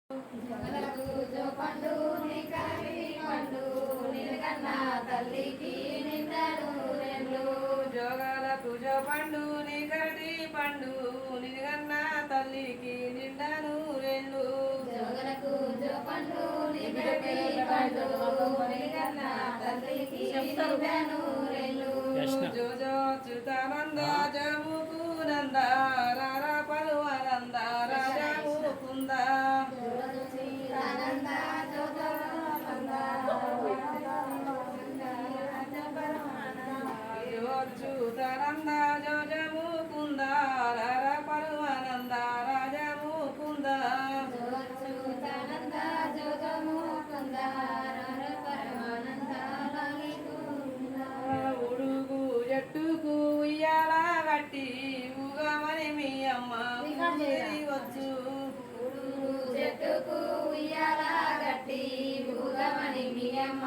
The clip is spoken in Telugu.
పండు నీకరి పండు నిలకన్నా తల్లికి నిండను రెండు జోగాలకు జో పండు నీకటి పండు నిలకన్నా తల్లికి నిండను రెండు జోగలకు జో పండు నీకరి పండు నిలకన్నా తల్లికి నిండను రెండు జో జో చ్యుతానంద జముకు నంద రారా పలువనంద రాజా ముకుంద చ్యుతానంద జో జముకుంద రారా పలువనంద రాజా ముకుంద ఉడుగు జట్టుకు ఉయ్యాల గట్టి ఊగమని మీ అమ్మ వచ్చు చెట్టుకు ఉయ్యాల గట్టి ఊగమని మీ అమ్మ